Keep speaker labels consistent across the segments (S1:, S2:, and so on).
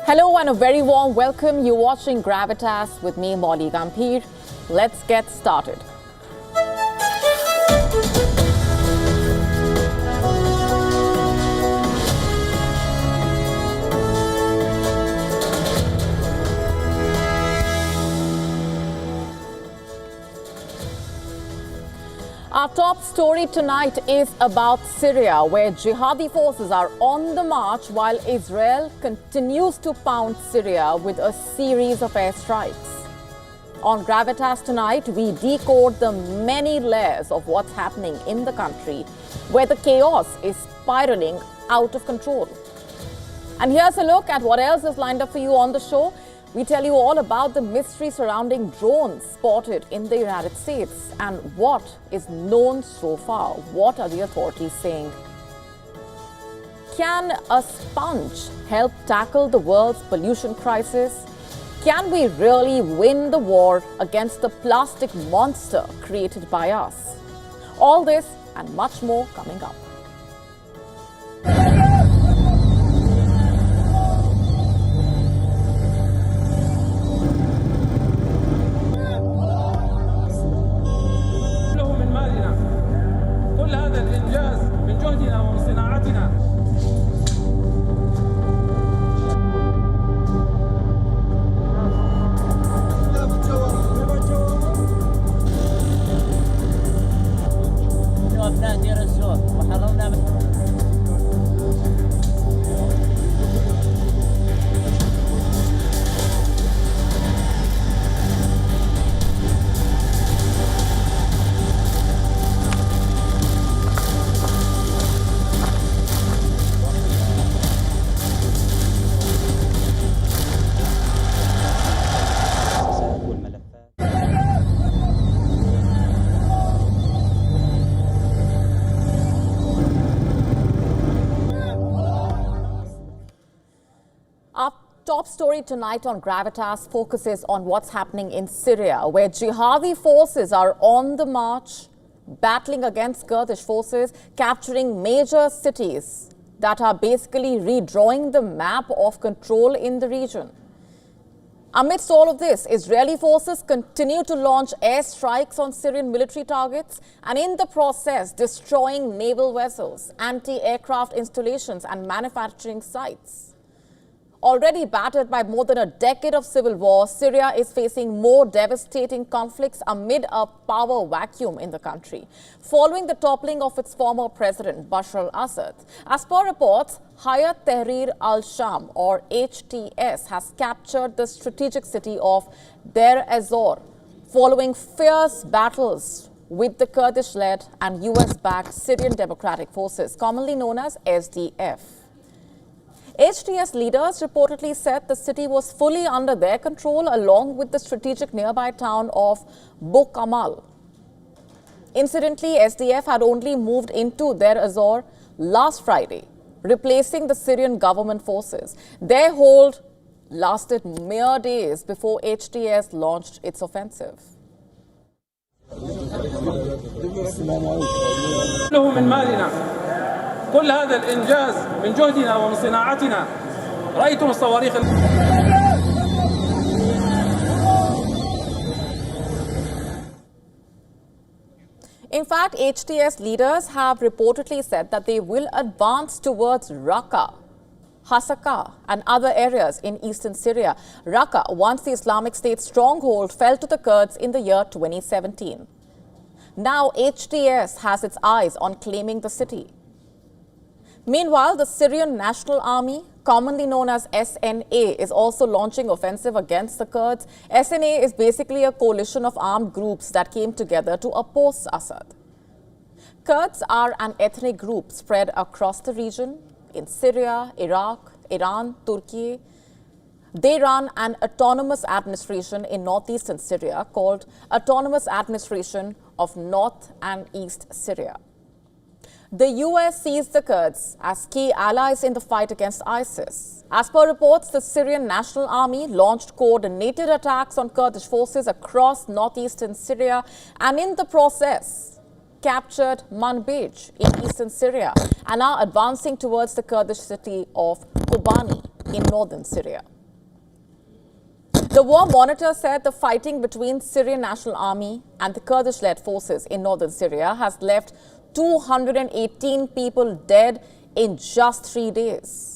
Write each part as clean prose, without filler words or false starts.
S1: Hello and a very warm welcome. You're watching Gravitas with me, Molly Gampir. Let's get started. Our top story tonight is about Syria, where Jihadi forces are on the march while Israel continues to pound Syria with a series of airstrikes. On Gravitas tonight, we decode the many layers of what's happening in the country, where the chaos is spiraling out of control. And here's a look at what else is lined up for you on the show. We tell you all about the mystery surrounding drones spotted in the United States and what is known so far. What are the authorities saying? Can a sponge help tackle the world's pollution crisis? Can we really win the war against the plastic monster created by us? All this and much more coming up. Top story tonight on Gravitas focuses on what's happening in Syria, where Jihadi forces are on the march, battling against Kurdish forces, capturing major cities that are basically redrawing the map of control in the region. Amidst all of this, Israeli forces continue to launch airstrikes on Syrian military targets and in the process destroying naval vessels, anti-aircraft installations and manufacturing sites. Already battered by more than a decade of civil war, Syria is facing more devastating conflicts amid a power vacuum in the country, following the toppling of its former president, Bashar al-Assad. As per reports, Hayat Tahrir al-Sham, or HTS, has captured the strategic city of Deir ez-Zor, following fierce battles with the Kurdish-led and US-backed Syrian Democratic Forces, commonly known as SDF. HTS leaders reportedly said the city was fully under their control along with the strategic nearby town of Bukamal. Incidentally, SDF had only moved into Deir ez-Zor last Friday, replacing the Syrian government forces. Their hold lasted mere days before HTS launched its offensive.
S2: كل هذا الإنجاز من جهدنا ومن صناعتنا رأيتم الصواريخ.
S1: In fact, HTS leaders have reportedly said that they will advance towards Raqqa, Hasaka and other areas in eastern Syria. Raqqa, once the Islamic State stronghold, fell to the Kurds in the year 2017. Now HTS has its eyes on claiming the city. Meanwhile, the Syrian National Army, commonly known as SNA, is also launching offensive against the Kurds. SNA is basically a coalition of armed groups that came together to oppose Assad. Kurds are an ethnic group spread across the region in Syria, Iraq, Iran, Turkey. They run an autonomous administration in northeastern Syria called Autonomous Administration of North and East Syria. The US sees the Kurds as key allies in the fight against ISIS. As per reports, the Syrian National Army launched coordinated attacks on Kurdish forces across northeastern Syria and in the process captured Manbij in eastern Syria and are advancing towards the Kurdish city of Kobani in northern Syria. The war monitor said the fighting between Syrian National Army and the Kurdish-led forces in northern Syria has left 218 people dead in just 3 days.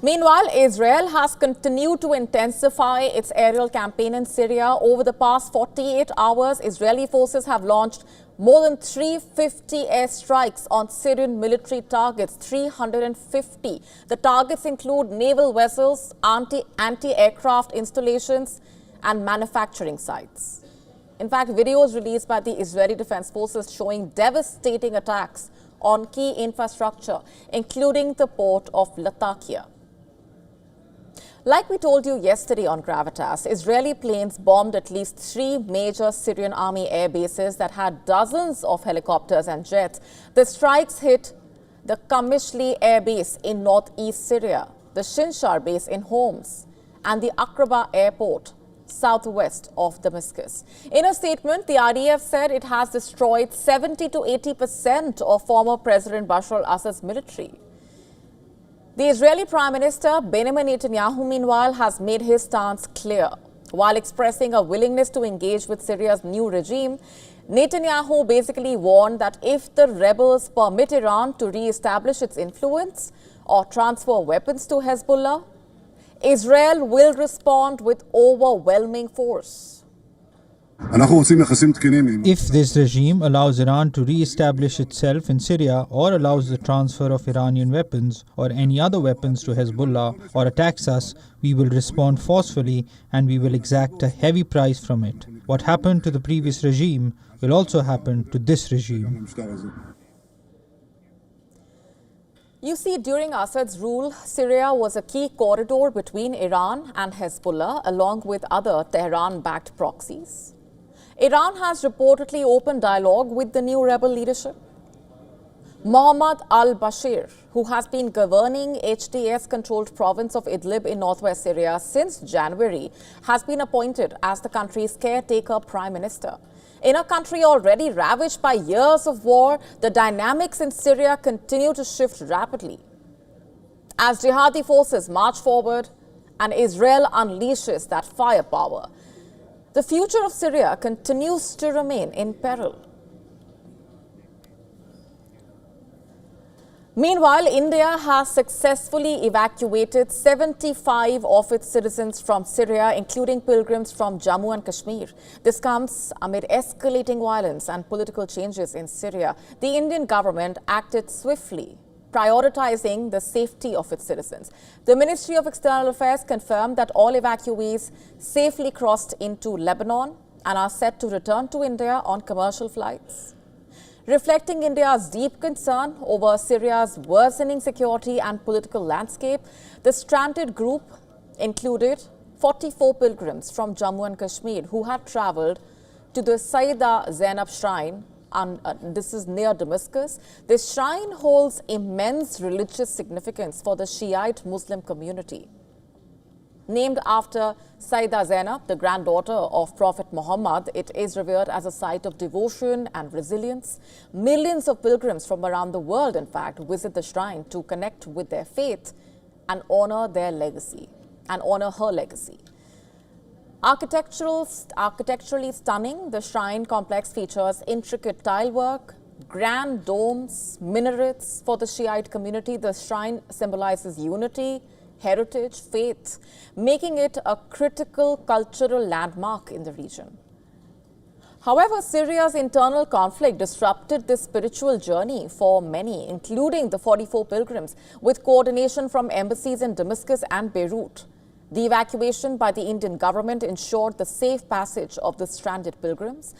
S1: Meanwhile, Israel has continued to intensify its aerial campaign in Syria. Over the past 48 hours, Israeli forces have launched more than 350 airstrikes on Syrian military targets, 350. The targets include naval vessels, anti-aircraft installations, and manufacturing sites. In fact, videos released by the Israeli Defense Forces showing devastating attacks on key infrastructure, including the port of Latakia. Like we told you yesterday on Gravitas, Israeli planes bombed at least 3 major Syrian army air bases that had dozens of helicopters and jets. The strikes hit the Kamishli air base in northeast Syria, the Shinshar base in Homs, and the Aqraba airport southwest of Damascus. In a statement, the IDF said it has destroyed 70 to 80% of former President Bashar al-Assad's military. The Israeli Prime Minister Benjamin Netanyahu, meanwhile, has made his stance clear. While expressing a willingness to engage with Syria's new regime, Netanyahu basically warned that if the rebels permit Iran to re-establish its influence or transfer weapons to Hezbollah, Israel will respond with overwhelming force.
S3: If this regime allows Iran to re-establish itself in Syria or allows the transfer of Iranian weapons or any other weapons to Hezbollah or attacks us, we will respond forcefully and we will exact a heavy price from it. What happened to the previous regime will also happen to this regime.
S1: You see, during Assad's rule, Syria was a key corridor between Iran and Hezbollah, along with other Tehran-backed proxies. Iran has reportedly opened dialogue with the new rebel leadership. Mohammad al-Bashir, who has been governing HTS-controlled province of Idlib in northwest Syria since January, has been appointed as the country's caretaker prime minister. In a country already ravaged by years of war, the dynamics in Syria continue to shift rapidly. As Jihadi forces march forward and Israel unleashes that firepower, the future of Syria continues to remain in peril. Meanwhile, India has successfully evacuated 75 of its citizens from Syria, including pilgrims from Jammu and Kashmir. This comes amid escalating violence and political changes in Syria. The Indian government acted swiftly, prioritizing the safety of its citizens. The Ministry of External Affairs confirmed that all evacuees safely crossed into Lebanon and are set to return to India on commercial flights. Reflecting India's deep concern over Syria's worsening security and political landscape, the stranded group included 44 pilgrims from Jammu and Kashmir who had traveled to the Sayyida Zainab shrine. This is near Damascus. This shrine holds immense religious significance for the Shiite Muslim community. Named after Sayyida Zainab, the granddaughter of Prophet Muhammad, it is revered as a site of devotion and resilience. Millions of pilgrims from around the world, in fact, visit the shrine to connect with their faith and honor their legacy, and honor her legacy. Architecturally stunning, the shrine complex features intricate tilework, grand domes, minarets. For the Shiite community, the shrine symbolizes unity, heritage, faith, making it a critical cultural landmark in the region. However, Syria's internal conflict disrupted this spiritual journey for many, including the 44 pilgrims, with coordination from embassies in Damascus and Beirut. The evacuation by the Indian government ensured the safe passage of the stranded pilgrims.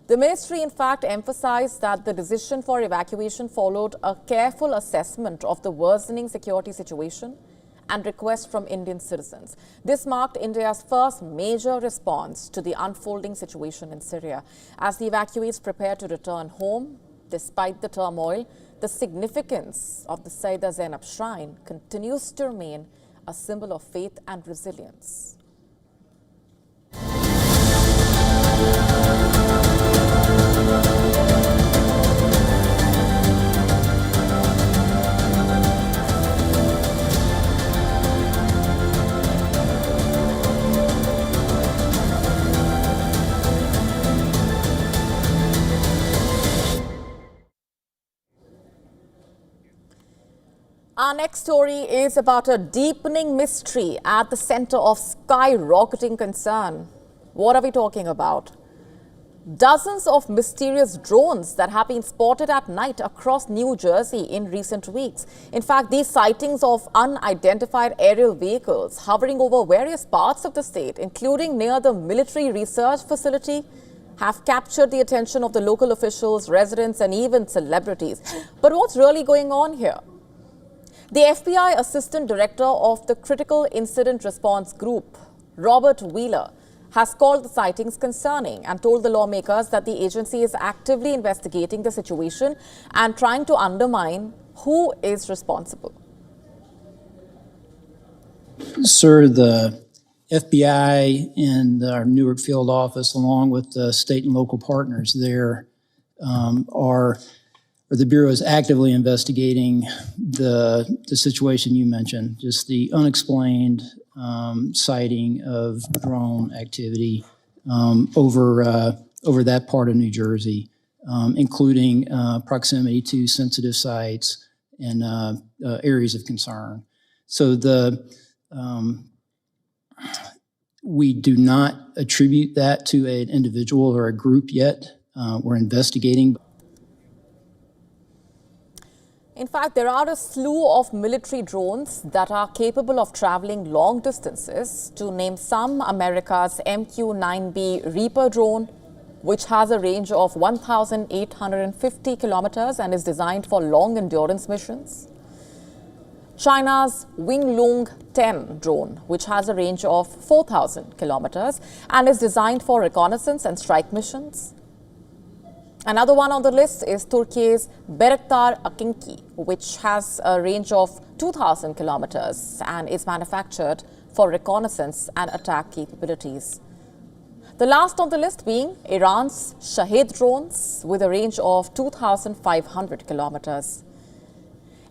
S1: The ministry, in fact, emphasized that the decision for evacuation followed a careful assessment of the worsening security situation and requests from Indian citizens. This marked India's first major response to the unfolding situation in Syria. As the evacuees prepare to return home, despite the turmoil, the significance of the Sayyidah Zainab Shrine continues to remain a symbol of faith and resilience. Our next story is about a deepening mystery at the center of skyrocketing concern. What are we talking about? Dozens of mysterious drones that have been spotted at night across New Jersey in recent weeks. In fact, these sightings of unidentified aerial vehicles hovering over various parts of the state, including near the military research facility, have captured the attention of the local officials, residents, and even celebrities. But what's really going on here? The FBI Assistant Director of the Critical Incident Response Group, Robert Wheeler, has called the sightings concerning and told the lawmakers that the agency is actively investigating the situation and trying to undermine who is responsible.
S4: Sir, the FBI and our Newark field office, along with the state and local partners there, the Bureau is actively investigating the situation you mentioned, just the unexplained sighting of drone activity over that part of New Jersey, including proximity to sensitive sites and areas of concern. So we do not attribute that to an individual or a group yet. We're investigating.
S1: In fact, there are a slew of military drones that are capable of traveling long distances. To name some, America's MQ-9B Reaper drone, which has a range of 1,850 kilometers and is designed for long endurance missions. China's Winglong 10 drone, which has a range of 4,000 kilometers and is designed for reconnaissance and strike missions. Another one on the list is Turkey's Bayraktar Akinci, which has a range of 2,000 kilometers and is manufactured for reconnaissance and attack capabilities. The last on the list being Iran's Shahed drones with a range of 2,500 kilometers.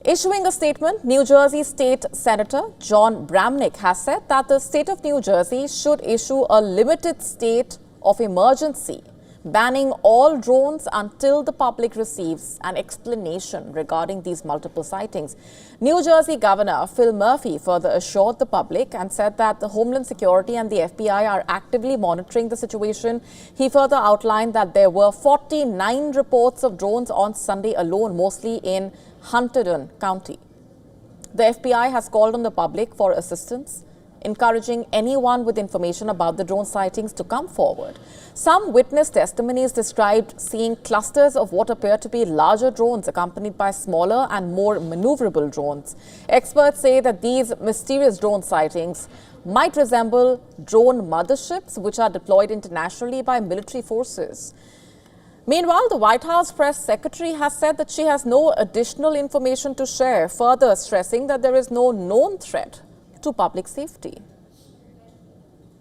S1: Issuing a statement, New Jersey State Senator John Bramnick has said that the state of New Jersey should issue a limited state of emergency, banning all drones until the public receives an explanation regarding these multiple sightings. New Jersey Governor Phil Murphy further assured the public and said that the Homeland Security and the FBI are actively monitoring the situation. He further outlined that there were 49 reports of drones on Sunday alone, mostly in Hunterdon County. The FBI has called on the public for assistance, encouraging anyone with information about the drone sightings to come forward. Some witness testimonies described seeing clusters of what appear to be larger drones accompanied by smaller and more maneuverable drones. Experts say that these mysterious drone sightings might resemble drone motherships, which are deployed internationally by military forces. Meanwhile, the White House press secretary has said that she has no additional information to share, further stressing that there is no known threat to public safety.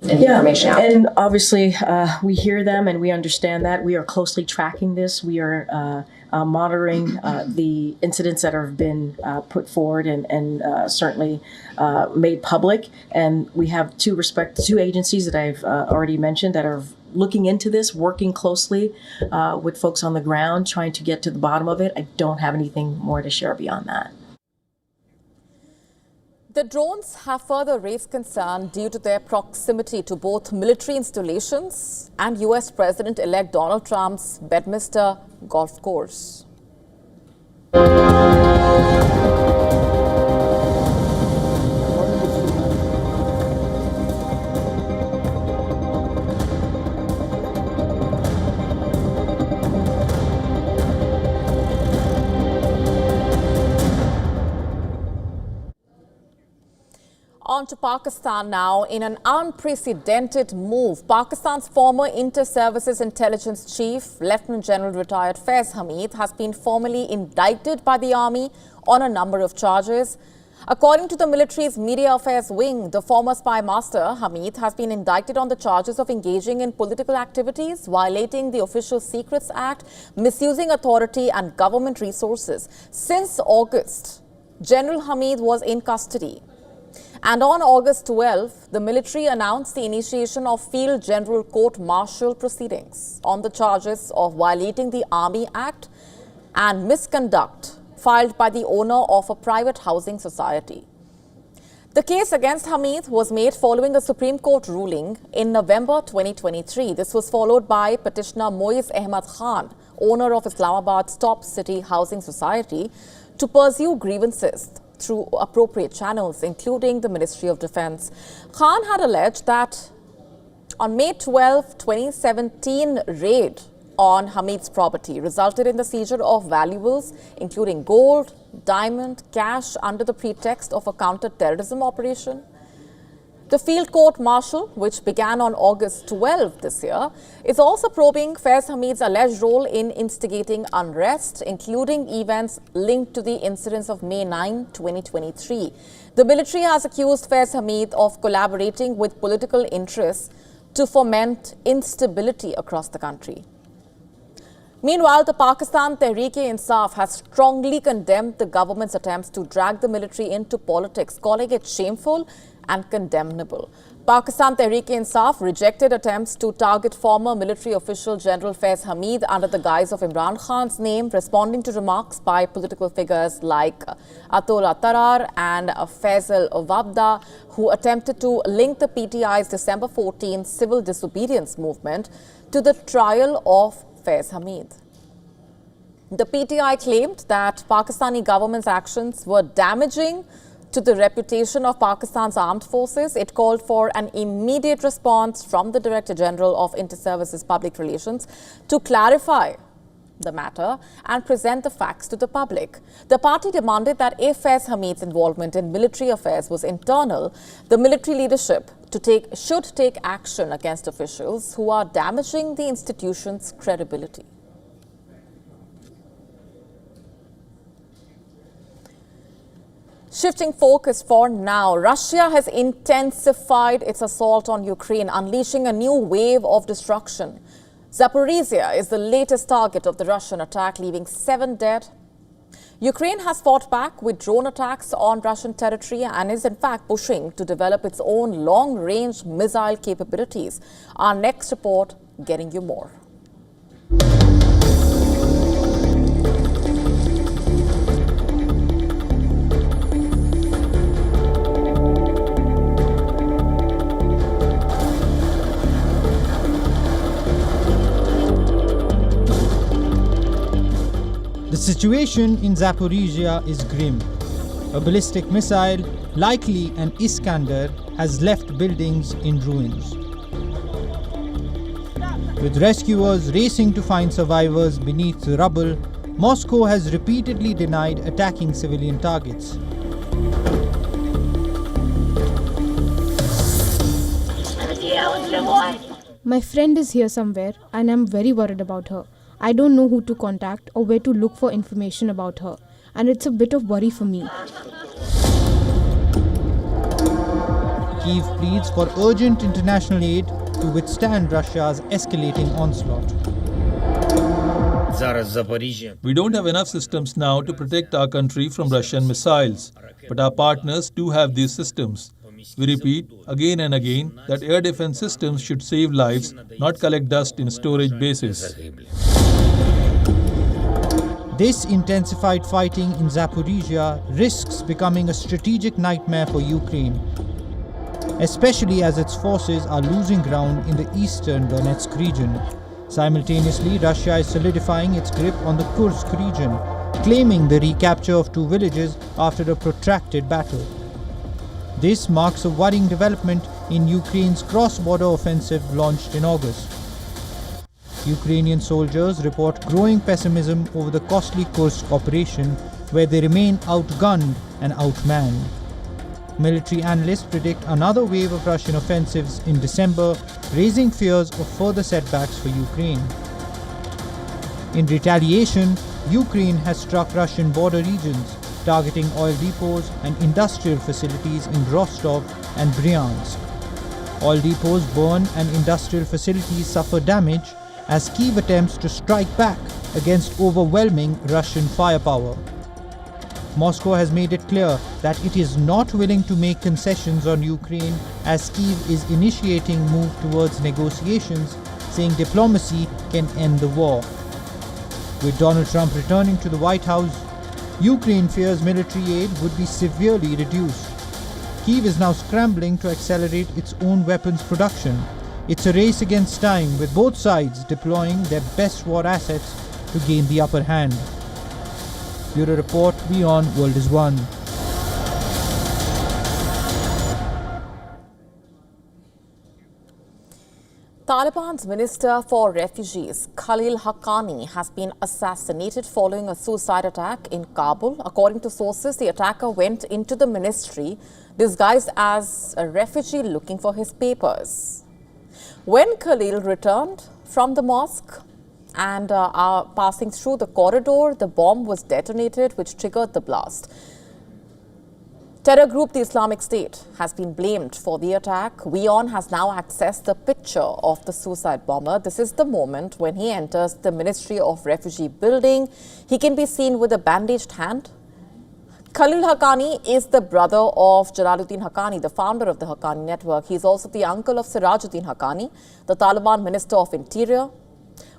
S5: And obviously we hear them and we understand that. We are closely tracking this. We are monitoring the incidents that have been put forward and certainly made public. And we have two agencies that I've already mentioned that are looking into this, working closely with folks on the ground, trying to get to the bottom of it. I don't have anything more to share beyond that.
S1: The drones have further raised concern due to their proximity to both military installations and US President-elect Donald Trump's Bedminster golf course. On to Pakistan now. In an unprecedented move, Pakistan's former Inter-Services Intelligence Chief, Lieutenant General retired Faiz Hamid, has been formally indicted by the army on a number of charges. According to the military's media affairs wing, the former spy master, Hamid, has been indicted on the charges of engaging in political activities, violating the Official Secrets Act, misusing authority and government resources. Since August, General Hamid was in custody. And on August 12, the military announced the initiation of Field General Court-Martial proceedings on the charges of violating the Army Act and misconduct filed by the owner of a private housing society. The case against Hamid was made following a Supreme Court ruling in November 2023. This was followed by petitioner Moiz Ahmad Khan, owner of Islamabad's top city housing society, to pursue grievances through appropriate channels, including the Ministry of Defense. Khan had alleged that on May 12, 2017 raid on Hamid's property resulted in the seizure of valuables, including gold, diamond, cash, under the pretext of a counter-terrorism operation. The field court-martial, which began on August 12 this year, is also probing Faiz Hamid's alleged role in instigating unrest, including events linked to the incidents of May 9, 2023. The military has accused Faiz Hamid of collaborating with political interests to foment instability across the country. Meanwhile, the Pakistan Tehreek-e-Insaf has strongly condemned the government's attempts to drag the military into politics, calling it shameful and condemnable. Pakistan Tehreek-e-Insaf rejected attempts to target former military official General Faiz Hamid under the guise of Imran Khan's name, responding to remarks by political figures like Atollah Tarar and Faisal Wabda, who attempted to link the PTI's December 14 civil disobedience movement to the trial of Faiz Hamid. The PTI claimed that Pakistani government's actions were damaging to the reputation of Pakistan's armed forces. It called for an immediate response from the Director General of Inter-Services Public Relations to clarify the matter and present the facts to the public. The party demanded that if Faiz Hamid's involvement in military affairs was internal, the military leadership should take action against officials who are damaging the institution's credibility. Shifting focus for now, Russia has intensified its assault on Ukraine, unleashing a new wave of destruction. Zaporizhia is the latest target of the Russian attack, leaving 7 dead. Ukraine has fought back with drone attacks on Russian territory and is in fact pushing to develop its own long-range missile capabilities. Our next report getting you more.
S3: The situation in Zaporizhia is grim. A ballistic missile, likely an Iskander, has left buildings in ruins. With rescuers racing to find survivors beneath the rubble, Moscow has repeatedly denied attacking civilian targets.
S6: My friend is here somewhere and I'm very worried about her. I don't know who to contact or where to look for information about her, and it's a bit of worry for me.
S3: Kyiv pleads for urgent international aid to withstand Russia's escalating onslaught.
S7: We don't have enough systems now to protect our country from Russian missiles, but our partners do have these systems. We repeat again and again that air defense systems should save lives, not collect dust in storage bases.
S3: This intensified fighting in Zaporizhia risks becoming a strategic nightmare for Ukraine, especially as its forces are losing ground in the eastern Donetsk region. Simultaneously, Russia is solidifying its grip on the Kursk region, claiming the recapture of 2 villages after a protracted battle. This marks a worrying development in Ukraine's cross-border offensive launched in August. Ukrainian soldiers report growing pessimism over the costly Kursk operation, where they remain outgunned and outmanned. Military analysts predict another wave of Russian offensives in December, raising fears of further setbacks for Ukraine. In retaliation, Ukraine has struck Russian border regions, targeting oil depots and industrial facilities in Rostov and Bryansk. Oil depots burn and industrial facilities suffer damage as Kyiv attempts to strike back against overwhelming Russian firepower. Moscow has made it clear that it is not willing to make concessions on Ukraine as Kyiv is initiating move towards negotiations, saying diplomacy can end the war. With Donald Trump returning to the White House, Ukraine fears military aid would be severely reduced. Kyiv is now scrambling to accelerate its own weapons production. It's a race against time, with both sides deploying their best war assets to gain the upper hand. Bureau Report, WION World is One.
S1: Taliban's Minister for Refugees, Khalil Haqqani, has been assassinated following a suicide attack in Kabul. According to sources, the attacker went into the ministry disguised as a refugee looking for his papers. When Khalil returned from the mosque and passing through the corridor, the bomb was detonated, which triggered the blast. Terror group the Islamic State has been blamed for the attack. WION has now accessed the picture of the suicide bomber. This is the moment when he enters the Ministry of Refugee building. He can be seen with a bandaged hand. Khalil Haqqani is the brother of Jalaluddin Haqqani, the founder of the Haqqani network. He is also the uncle of Sirajuddin Haqqani, the Taliban Minister of Interior.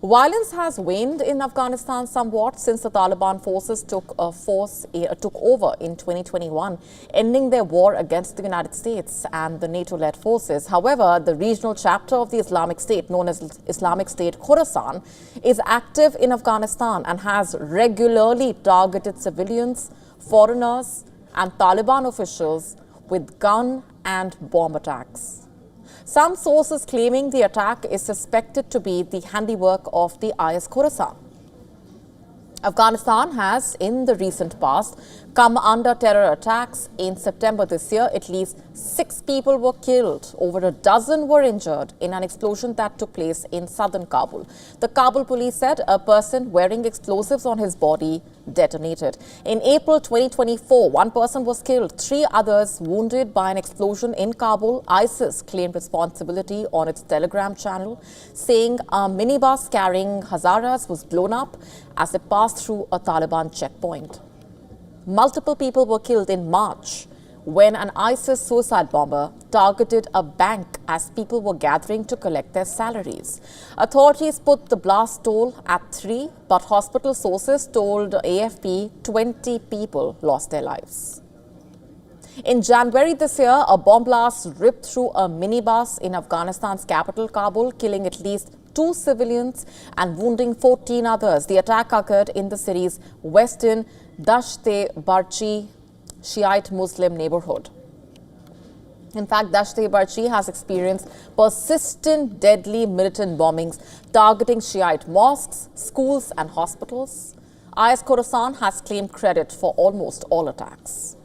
S1: Violence has waned in Afghanistan somewhat since the Taliban forces took over in 2021, ending their war against the United States and the NATO-led forces. However, the regional chapter of the Islamic State, known as Islamic State Khorasan, is active in Afghanistan and has regularly targeted civilians, foreigners, and Taliban officials with gun and bomb attacks. Some sources claiming the attack is suspected to be the handiwork of the IS Khorasan. Afghanistan has, in the recent past, come under terror attacks. In September this year, at least 6 people were killed. Over a dozen were injured in an explosion that took place in southern Kabul. The Kabul police said a person wearing explosives on his body detonated. In April 2024, 1 person was killed, 3 others wounded by an explosion in Kabul. ISIS claimed responsibility on its Telegram channel, saying a minibus carrying Hazaras was blown up as it passed through a Taliban checkpoint. Multiple people were killed in March when an ISIS suicide bomber targeted a bank as people were gathering to collect their salaries. Authorities put the blast toll at 3, but hospital sources told AFP 20 people lost their lives. In January this year, a bomb blast ripped through a minibus in Afghanistan's capital, Kabul, killing at least 2 civilians and wounding 14 others. The attack occurred in the city's western Dasht-e-Barchi Shiite Muslim neighborhood. In fact, Dasht-e-Barchi has experienced persistent deadly militant bombings targeting Shiite mosques, schools and hospitals. IS Khorasan has claimed credit for almost all attacks.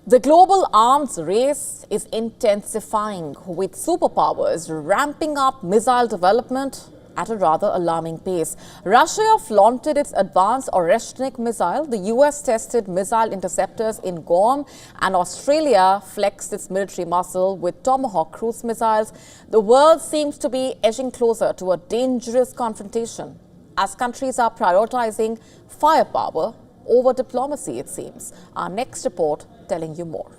S1: The global arms race is intensifying, with superpowers ramping up missile development at a rather alarming pace. Russia flaunted its advanced Oreshnik missile. The US tested missile interceptors in Guam, and Australia flexed its military muscle with Tomahawk cruise missiles. The world seems to be edging closer to a dangerous confrontation as countries are prioritizing firepower over diplomacy, it seems. Our next report telling you more.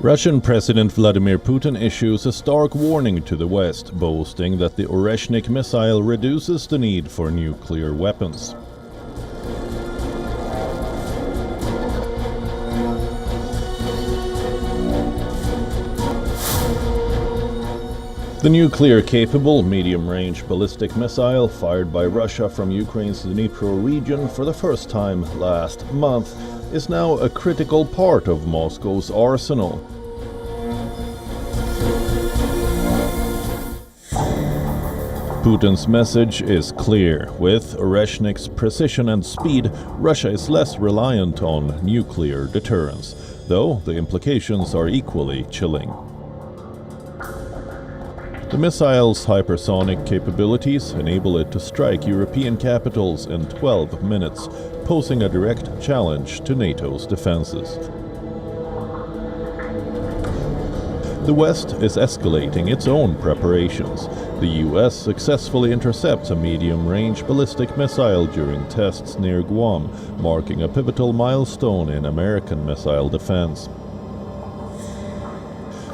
S8: Russian President Vladimir Putin issues a stark warning to the West, boasting that the Oreshnik missile reduces the need for nuclear weapons. The nuclear-capable medium-range ballistic missile fired by Russia from Ukraine's Dnipro region for the first time last month is now a critical part of Moscow's arsenal. Putin's message is clear. With Oreshnik's precision and speed, Russia is less reliant on nuclear deterrence, though the implications are equally chilling. The missile's hypersonic capabilities enable it to strike European capitals in 12 minutes, posing a direct challenge to NATO's defenses. The West is escalating its own preparations. The US successfully intercepts a medium-range ballistic missile during tests near Guam, marking a pivotal milestone in American missile defense.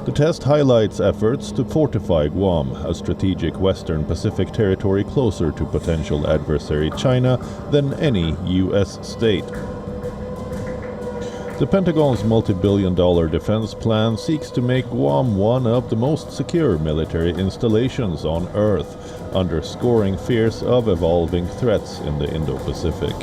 S8: The test highlights efforts to fortify Guam, a strategic Western Pacific territory closer to potential adversary China than any US state. The Pentagon's multi-billion-dollar defense plan seeks to make Guam one of the most secure military installations on Earth, underscoring fears of evolving threats in the Indo-Pacific.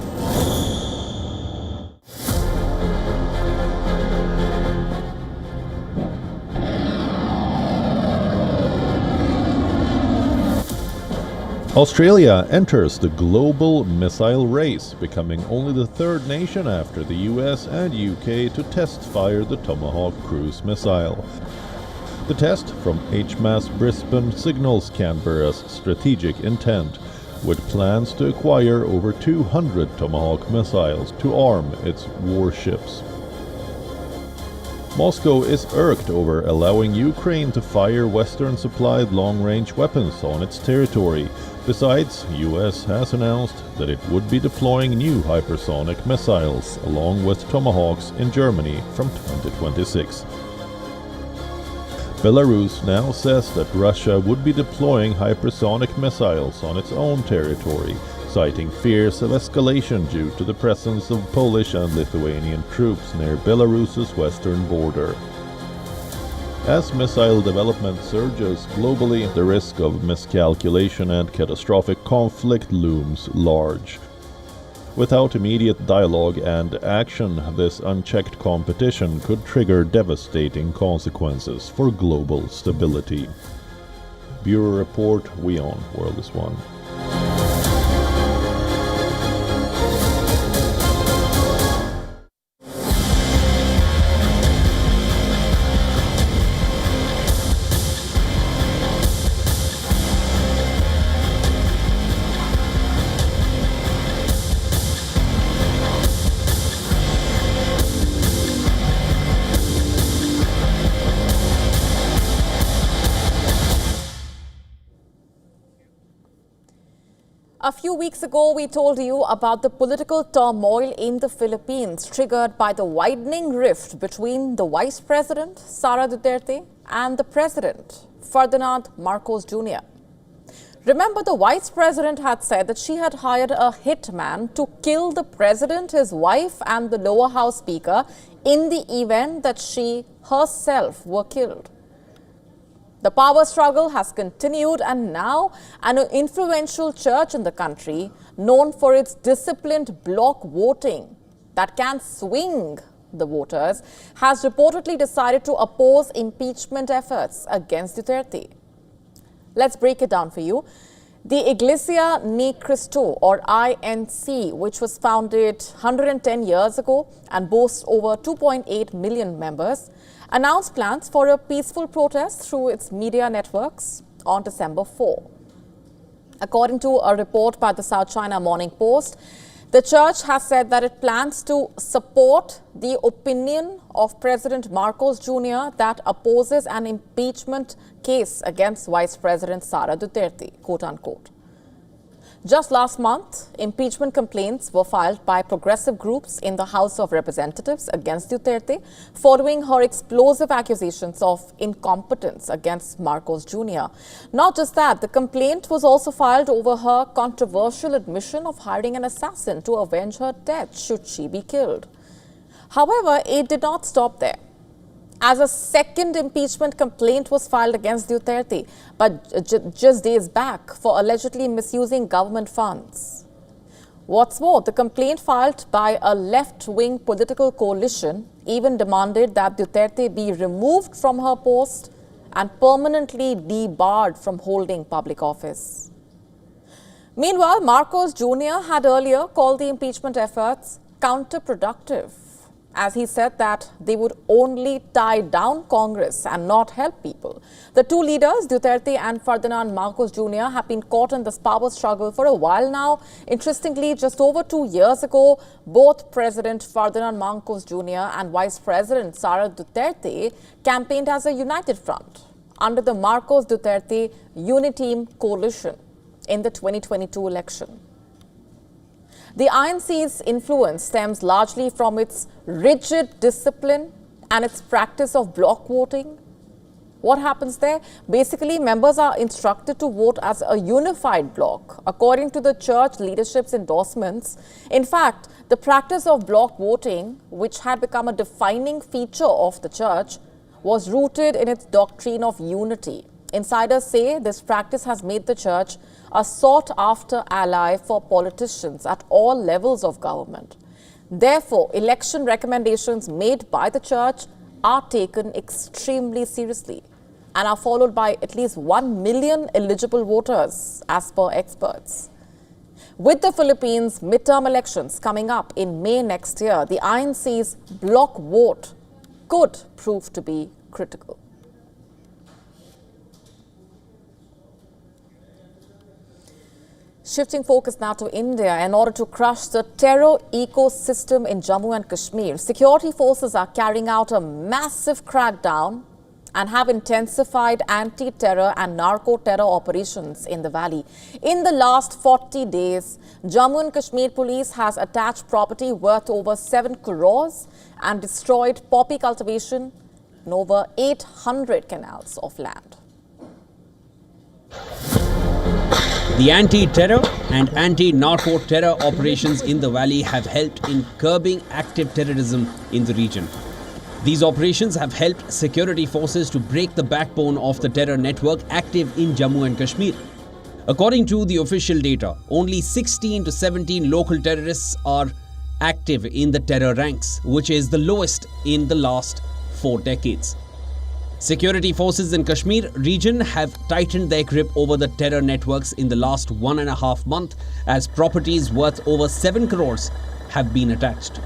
S8: Australia enters the global missile race, becoming only the third nation after the US and UK to test-fire the Tomahawk cruise missile. The test from HMAS Brisbane signals Canberra's strategic intent, with plans to acquire over 200 Tomahawk missiles to arm its warships. Moscow is irked over allowing Ukraine to fire Western-supplied long-range weapons on its territory. Besides, US has announced that it would be deploying new hypersonic missiles along with Tomahawks in Germany from 2026. Belarus now says that Russia would be deploying hypersonic missiles on its own territory, citing fears of escalation due to the presence of Polish and Lithuanian troops near Belarus's western border. As missile development surges globally, the risk of miscalculation and catastrophic conflict looms large. Without immediate dialogue and action, this unchecked competition could trigger devastating consequences for global stability. Bureau Report, WION World is One.
S1: A few weeks ago, we told you about the political turmoil in the Philippines triggered by the widening rift between the Vice President, Sara Duterte, and the President, Ferdinand Marcos Jr. Remember, the Vice President had said that she had hired a hitman to kill the President, his wife, and the lower house speaker in the event that she herself were killed. The power struggle has continued, and now an influential church in the country, known for its disciplined bloc voting that can swing the voters, has reportedly decided to oppose impeachment efforts against Duterte. Let's break it down for you. The Iglesia Ni Cristo, or INC, which was founded 110 years ago and boasts over 2.8 million members, announced plans for a peaceful protest through its media networks on December 4. According to a report by the South China Morning Post, the church has said that it plans to support the opinion of President Marcos Jr. that opposes an impeachment case against Vice President Sara Duterte, quote unquote. Just last month, impeachment complaints were filed by progressive groups in the House of Representatives against Duterte following her explosive accusations of incompetence against Marcos Jr. Not just that, the complaint was also filed over her controversial admission of hiring an assassin to avenge her death should she be killed. However, it did not stop there. as a second impeachment complaint was filed against Duterte, but just days back for allegedly misusing government funds. What's more, the complaint filed by a left-wing political coalition even demanded that Duterte be removed from her post and permanently debarred from holding public office. Meanwhile, Marcos Jr. had earlier called the impeachment efforts counterproductive, as he said that they would only tie down Congress and not help people. The two leaders, Duterte and Ferdinand Marcos Jr., have been caught in this power struggle for a while now. Interestingly, just over 2 years ago, both President Ferdinand Marcos Jr. and Vice President Sara Duterte campaigned as a united front under the Marcos Duterte Uniteam coalition in the 2022 election. The INC's influence stems largely from its rigid discipline and its practice of block voting. What happens there? Basically, members are instructed to vote as a unified bloc, according to the church leadership's endorsements. In fact, the practice of block voting, which had become a defining feature of the church, was rooted in its doctrine of unity. Insiders say this practice has made the church a sought-after ally for politicians at all levels of government. Therefore, election recommendations made by the church are taken extremely seriously and are followed by at least 1 million eligible voters, as per experts. With the Philippines' midterm elections coming up in May next year, the INC's block vote could prove to be critical. Shifting focus now to India, in order to crush the terror ecosystem in Jammu and Kashmir, security forces are carrying out a massive crackdown and have intensified anti-terror and narco-terror operations in the valley. In the last 40 days, Jammu and Kashmir police has attached property worth over 7 crores and destroyed poppy cultivation in over 800 canals of land.
S9: The anti-terror and anti-narco-terror operations in the valley have helped in curbing active terrorism in the region. These operations have helped security forces to break the backbone of the terror network active in Jammu and Kashmir. According to the official data, only 16 to 17 local terrorists are active in the terror ranks, which is the lowest in the last 4 decades. Security forces in Kashmir region have tightened their grip over the terror networks in the last 1.5 months as properties worth over 7 crores have been attached.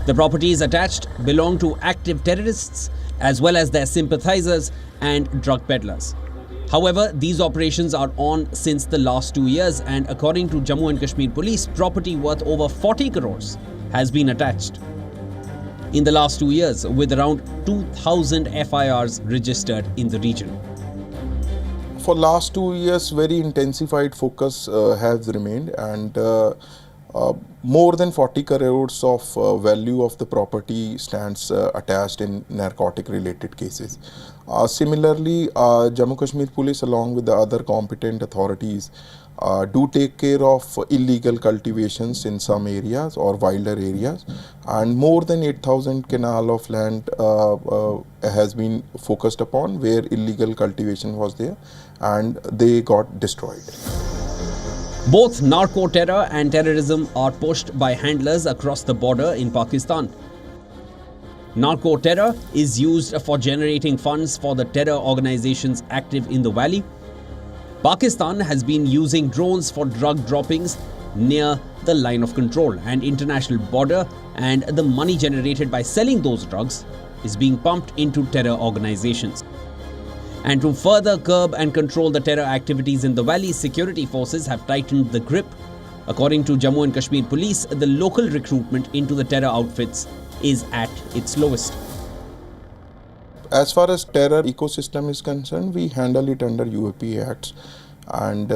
S9: The properties attached belong to active terrorists as well as their sympathizers and drug peddlers. However, these operations are on since the last 2 years, and according to Jammu and Kashmir police, property worth over 40 crores has been attached in the last 2 years, with around 2,000 FIRs registered in the region.
S10: For last 2 years, very intensified focus has remained, and more than 40 crores of value of the property stands attached in narcotic related cases. Similarly, Jammu Kashmir police along with the other competent authorities do take care of illegal cultivations in some areas or wilder areas, and more than 8,000 canal of land has been focused upon where illegal cultivation was there, and they got destroyed.
S9: Both narco-terror and terrorism are pushed by handlers across the border in Pakistan. Narco-terror is used for generating funds for the terror organizations active in the valley. Pakistan has been using drones for drug droppings near the line of control and international border, and the money generated by selling those drugs is being pumped into terror organizations. And to further curb and control the terror activities in the valley, security forces have tightened the grip. According to Jammu and Kashmir police, the local recruitment into the terror outfits is at its lowest.
S10: As far as terror ecosystem is concerned, we handle it under UAP Acts. and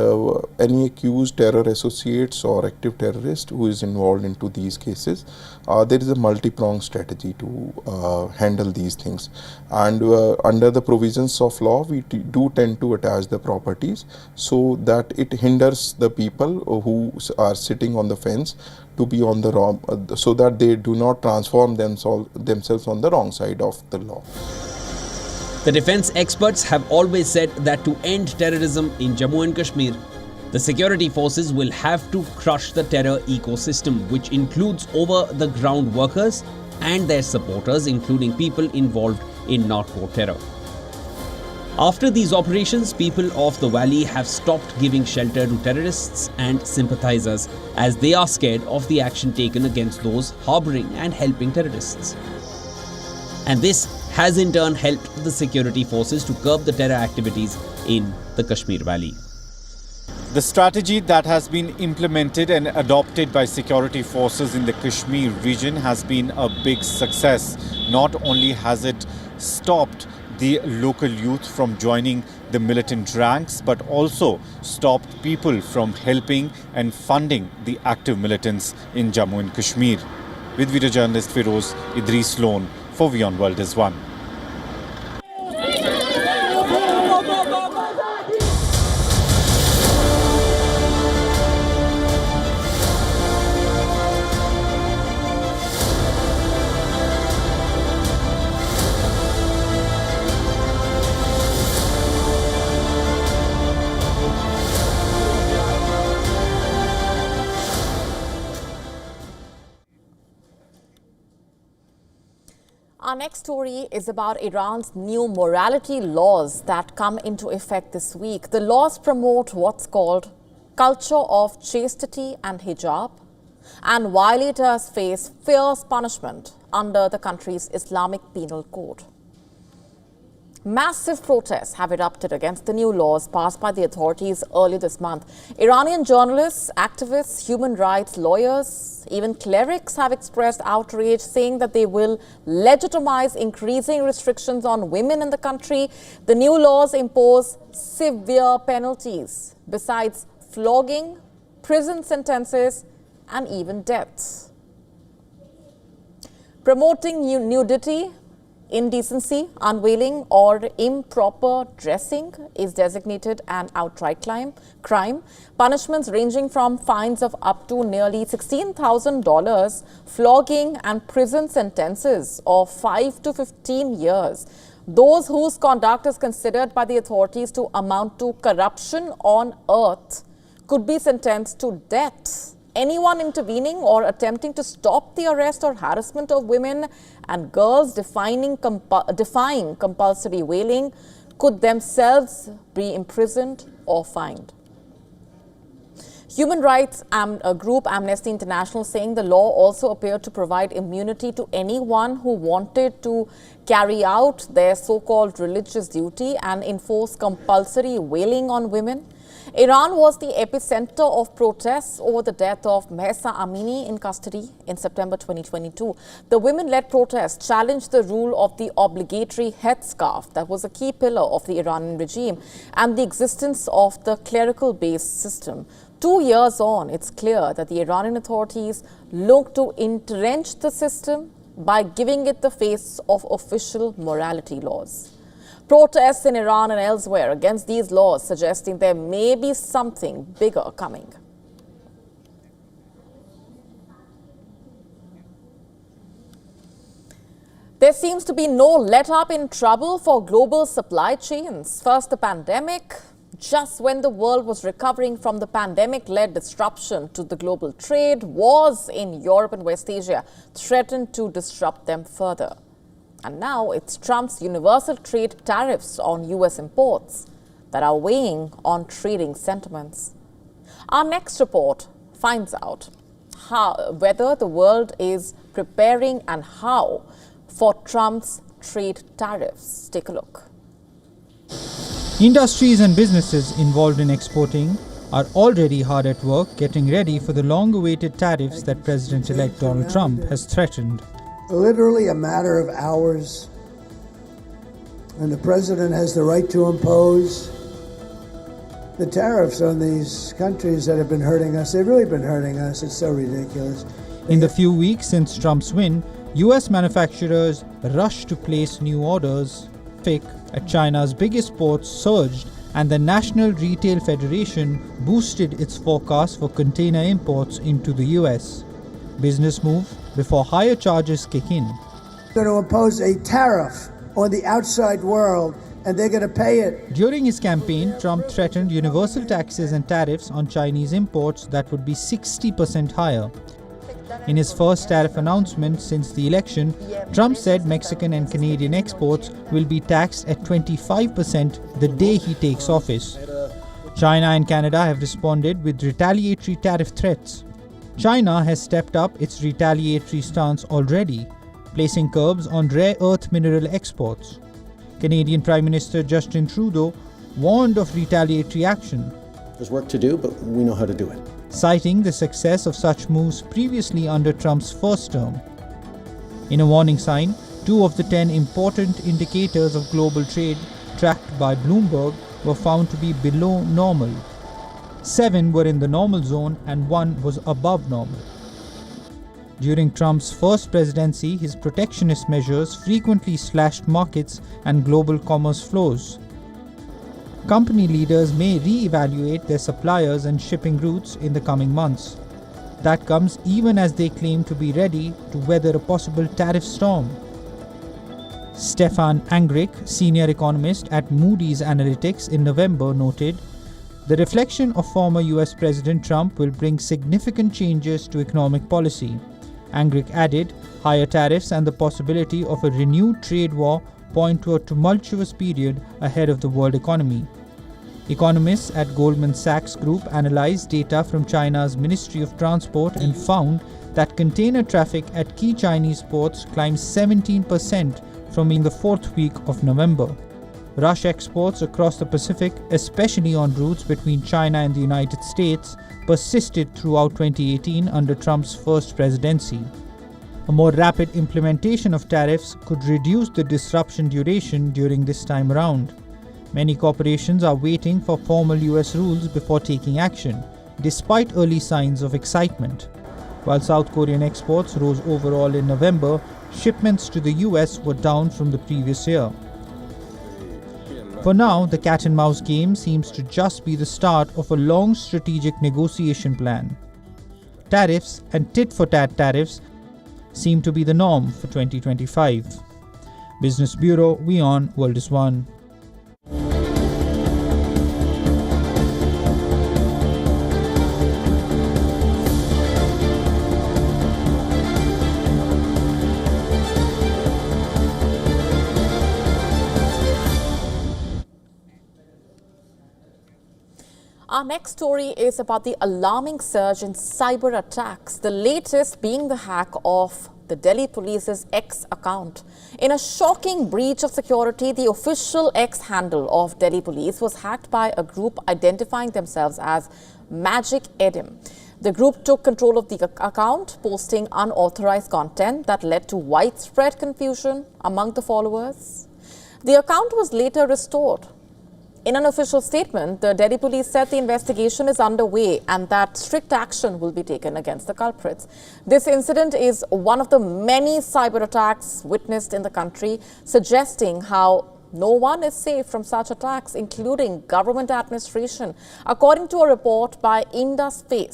S10: any accused terror associates or active terrorist who is involved into these cases, there is a multi-pronged strategy to handle these things. And under the provisions of law, we do tend to attach the properties so that it hinders the people who are sitting on the fence to be on the wrong, so that they do not transform themselves on the wrong side of the law.
S9: The defense experts have always said that to end terrorism in Jammu and Kashmir, the security forces will have to crush the terror ecosystem, which includes over-the-ground workers and their supporters, including people involved in narco terror. After these operations, people of the valley have stopped giving shelter to terrorists and sympathizers as they are scared of the action taken against those harboring and helping terrorists. And this has in turn helped the security forces to curb the terror activities in the Kashmir Valley.
S11: The strategy that has been implemented and adopted by security forces in the Kashmir region has been a big success. Not only has it stopped the local youth from joining the militant ranks, but also stopped people from helping and funding the active militants in Jammu and Kashmir. With video journalist Feroz Idris Lone for WION World is One.
S1: Our next story is about Iran's new morality laws that come into effect this week. The laws promote what's called culture of chastity and hijab, and violators face fierce punishment under the country's Islamic Penal Code. Massive protests have erupted against the new laws passed by the authorities earlier this month. Iranian journalists, activists, human rights lawyers, even clerics have expressed outrage, saying that they will legitimize increasing restrictions on women in the country. The new laws impose severe penalties, besides flogging, prison sentences, and even deaths. Promoting nudity, indecency, unveiling, or improper dressing is designated an outright crime. Punishments ranging from fines of up to nearly $16,000, flogging, and prison sentences of 5 to 15 years. Those whose conduct is considered by the authorities to amount to corruption on earth could be sentenced to death. Anyone intervening or attempting to stop the arrest or harassment of women and girls defying compulsory veiling could themselves be imprisoned or fined. Human rights group Amnesty International saying the law also appeared to provide immunity to anyone who wanted to carry out their so-called religious duty and enforce compulsory veiling on women. Iran was the epicenter of protests over the death of Mahsa Amini in custody in September 2022. The women-led protests challenged the rule of the obligatory headscarf that was a key pillar of the Iranian regime and the existence of the clerical-based system. 2 years on, it's clear that the Iranian authorities look to entrench the system by giving it the face of official morality laws. Protests in Iran and elsewhere against these laws suggesting there may be something bigger coming. There seems to be no let-up in trouble for global supply chains. First, the pandemic. Just when the world was recovering from the pandemic-led disruption to the global trade, wars in Europe and West Asia threatened to disrupt them further. And now it's Trump's universal trade tariffs on U.S. imports that are weighing on trading sentiments. Our next report finds out whether the world is preparing and how for Trump's trade tariffs. Take a look.
S3: Industries and businesses involved in exporting are already hard at work getting ready for the long-awaited tariffs that President-elect Donald Trump has threatened.
S12: Literally a matter of hours, and the president has the right to impose The tariffs on these countries that have been hurting us, they've really been hurting us. It's so ridiculous.
S3: In the few weeks since Trump's win, US manufacturers rushed to place new orders. Traffic at China's biggest ports surged, and the National Retail Federation boosted its forecast for container imports into the US. Business move before higher charges kick in.
S12: They're going to impose a tariff on the outside world, and they're going to pay it.
S3: During his campaign, Trump threatened universal taxes and tariffs on Chinese imports that would be 60% higher. In his first tariff announcement since the election, Trump said Mexican and Canadian exports will be taxed at 25% the day he takes office. China and Canada have responded with retaliatory tariff threats. China has stepped up its retaliatory stance already, placing curbs on rare earth mineral exports. Canadian Prime Minister Justin Trudeau warned of retaliatory action.
S13: There's work to do, but we know how to do it.
S3: Citing the success of such moves previously under Trump's first term. In a warning sign, 2 of the 10 important indicators of global trade tracked by Bloomberg were found to be below normal. 7 were in the normal zone and 1 was above normal. During Trump's first presidency, his protectionist measures frequently slashed markets and global commerce flows. Company leaders may re-evaluate their suppliers and shipping routes in the coming months. That comes even as they claim to be ready to weather a possible tariff storm. Stefan Angrick, senior economist at Moody's Analytics in November, noted, "The reflection of former US President Trump will bring significant changes to economic policy." Angrick added, "Higher tariffs and the possibility of a renewed trade war point to a tumultuous period ahead of the world economy." Economists at Goldman Sachs Group analyzed data from China's Ministry of Transport and found that container traffic at key Chinese ports climbed 17% from in the 4th week of November. Rush exports across the Pacific, especially on routes between China and the United States, persisted throughout 2018 under Trump's first presidency. A more rapid implementation of tariffs could reduce the disruption duration during this time around. Many corporations are waiting for formal US rules before taking action, despite early signs of excitement. While South Korean exports rose overall in November, shipments to the US were down from the previous year. For now, the cat and mouse game seems to just be the start of a long strategic negotiation plan. Tariffs and tit-for-tat tariffs seem to be the norm for 2025. Business Bureau, WION World is One.
S1: Our next story is about the alarming surge in cyber attacks, the latest being the hack of the Delhi Police's X account. In a shocking breach of security, the official X handle of Delhi Police was hacked by a group identifying themselves as Magic Edim. The group took control of the account, posting unauthorized content that led to widespread confusion among the followers. The account was later restored. In an official statement, the Delhi Police said the investigation is underway and that strict action will be taken against the culprits. This incident is one of the many cyber attacks witnessed in the country, suggesting how no one is safe from such attacks, including government administration, according to a report by Indicted,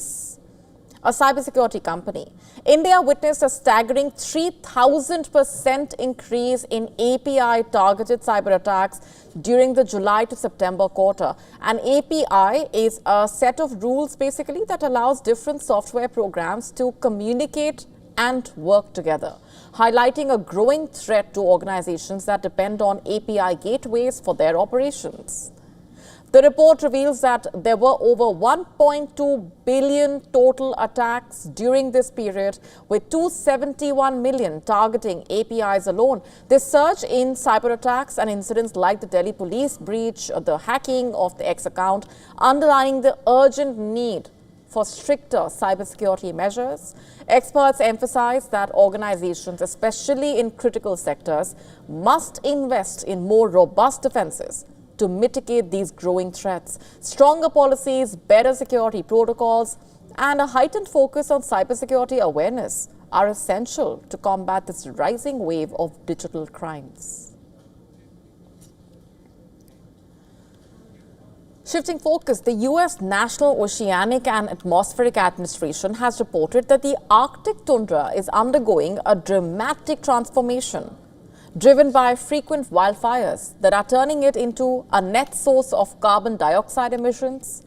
S1: a cybersecurity company. India witnessed a staggering 3,000% increase in API-targeted cyber attacks during the July to September quarter. An API is a set of rules basically that allows different software programs to communicate and work together, highlighting a growing threat to organizations that depend on API gateways for their operations. The report reveals that there were over 1.2 billion total attacks during this period, with 271 million targeting APIs alone. This surge in cyber attacks and incidents like the Delhi Police breach, the hacking of the X account, underlining the urgent need for stricter cybersecurity measures. Experts emphasize that organizations, especially in critical sectors, must invest in more robust defenses to mitigate these growing threats. Stronger policies, better security protocols, and a heightened focus on cybersecurity awareness are essential to combat this rising wave of digital crimes. Shifting focus, the U.S. National Oceanic and Atmospheric Administration has reported that the Arctic tundra is undergoing a dramatic transformation, driven by frequent wildfires that are turning it into a net source of carbon dioxide emissions,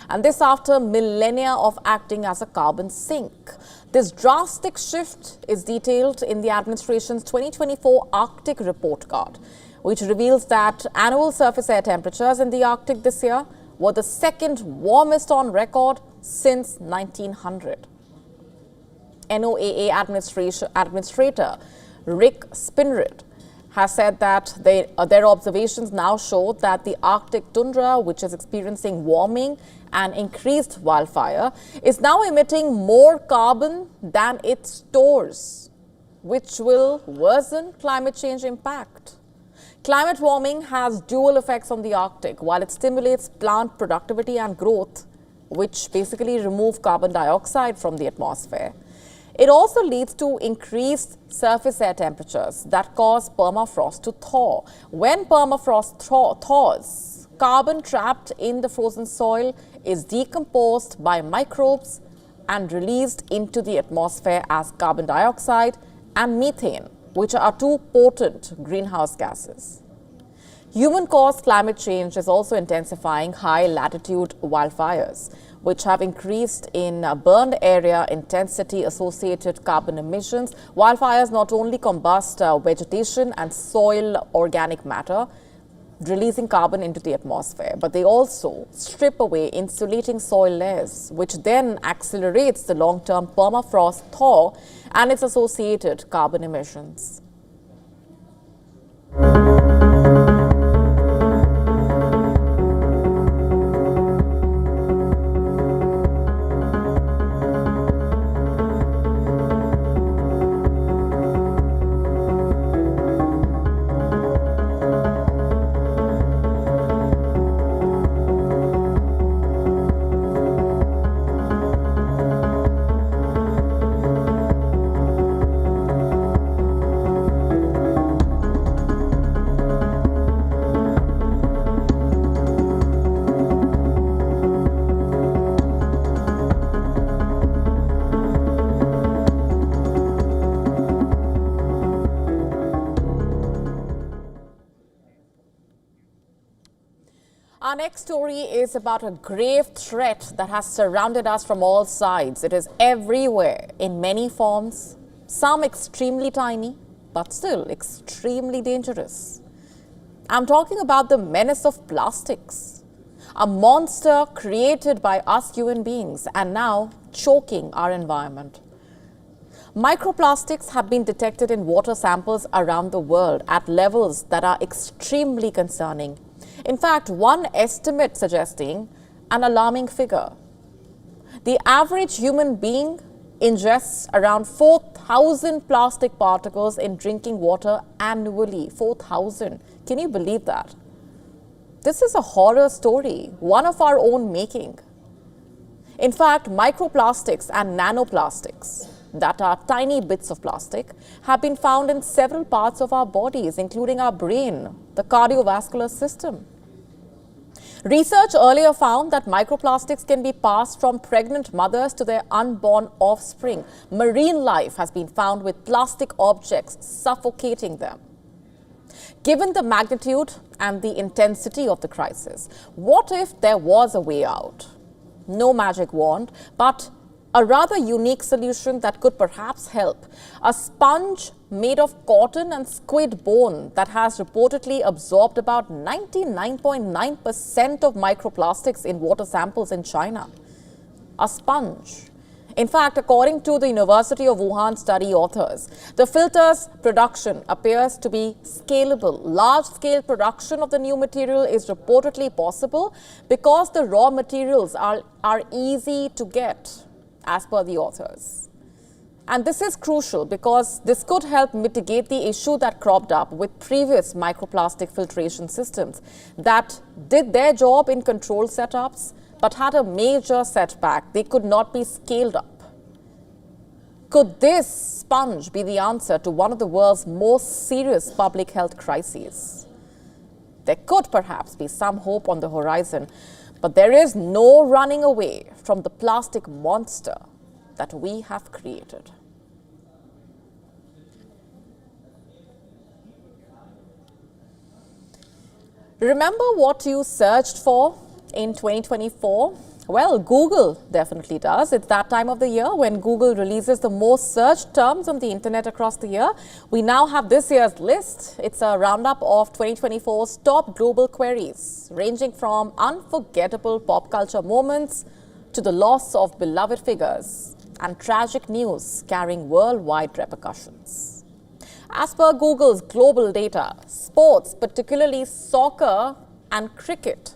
S1: and this after millennia of acting as a carbon sink. This drastic shift is detailed in the administration's 2024 Arctic Report Card, which reveals that annual surface air temperatures in the Arctic this year were the second warmest on record since 1900. NOAA Administrator Rick Spinrad has said that their observations now show that the Arctic tundra, which is experiencing warming and increased wildfire, is now emitting more carbon than it stores, which will worsen climate change impact. Climate warming has dual effects on the Arctic. While it stimulates plant productivity and growth, which basically remove carbon dioxide from the atmosphere, it also leads to increased surface air temperatures that cause permafrost to thaw. When permafrost thaws, carbon trapped in the frozen soil is decomposed by microbes and released into the atmosphere as carbon dioxide and methane, which are two potent greenhouse gases. Human-caused climate change is also intensifying high-latitude wildfires, which have increased in burned area intensity-associated carbon emissions. Wildfires not only combust vegetation and soil organic matter, releasing carbon into the atmosphere, but they also strip away insulating soil layers, which then accelerates the long-term permafrost thaw and its associated carbon emissions. Our next story is about a grave threat that has surrounded us from all sides. It is everywhere in many forms, some extremely tiny, but still extremely dangerous. I'm talking about the menace of plastics, a monster created by us human beings and now choking our environment. Microplastics have been detected in water samples around the world at levels that are extremely concerning. In fact, one estimate suggesting an alarming figure. The average human being ingests around 4,000 plastic particles in drinking water annually. 4,000. Can you believe that? This is a horror story, one of our own making. In fact, microplastics and nanoplastics, that are tiny bits of plastic, have been found in several parts of our bodies, including our brain, the cardiovascular system. Research earlier found that microplastics can be passed from pregnant mothers to their unborn offspring. Marine life has been found with plastic objects suffocating them. Given the magnitude and the intensity of the crisis, what if there was a way out? No magic wand, but a rather unique solution that could perhaps help. A sponge made of cotton and squid bone that has reportedly absorbed about 99.9% of microplastics in water samples in China. A sponge. In fact, according to the University of Wuhan study authors, the filter's production appears to be scalable. Large-scale production of the new material is reportedly possible because the raw materials are easy to get, as per the authors. And this is crucial because this could help mitigate the issue that cropped up with previous microplastic filtration systems that did their job in controlled setups but had a major setback. They could not be scaled up. Could this sponge be the answer to one of the world's most serious public health crises? There could perhaps be some hope on the horizon, but there is no running away from the plastic monster that we have created. Remember what you searched for in 2024? Well, Google definitely does. It's that time of the year when Google releases the most searched terms on the internet across the year. We now have this year's list. It's a roundup of 2024's top global queries, ranging from unforgettable pop culture moments to the loss of beloved figures and tragic news carrying worldwide repercussions. As per Google's global data, sports, particularly soccer and cricket,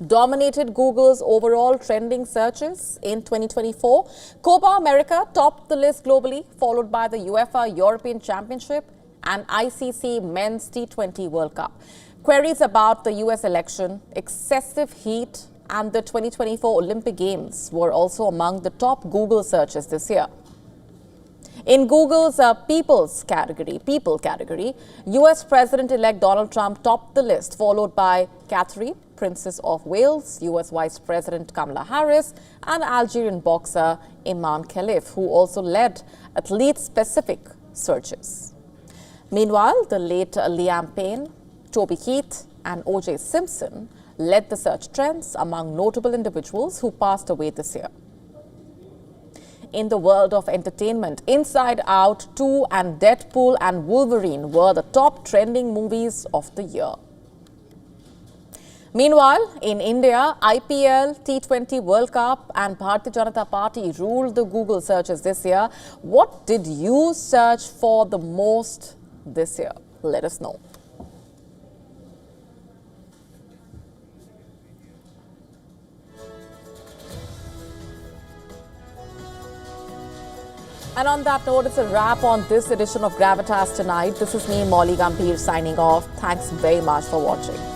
S1: dominated Google's overall trending searches in 2024. Copa America topped the list globally, followed by the UEFA European Championship and ICC Men's T20 World Cup. Queries about the US election, excessive heat, and the 2024 Olympic Games were also among the top Google searches this year. In Google's people category, US President-elect Donald Trump topped the list, followed by Catherine, Princess of Wales, US Vice President Kamala Harris, and Algerian boxer Imam Khelif, who also led athlete-specific searches. Meanwhile, the late Liam Payne, Toby Keith, and O.J. Simpson led the search trends among notable individuals who passed away this year. In the world of entertainment, Inside Out 2 and Deadpool and Wolverine were the top trending movies of the year. Meanwhile, in India, IPL, T20 World Cup and Bharatiya Janata Party ruled the Google searches this year. What did you search for the most this year? Let us know. And on that note, it's a wrap on this edition of Gravitas Tonight. This is me, Molly Gambhir, signing off. Thanks very much for watching.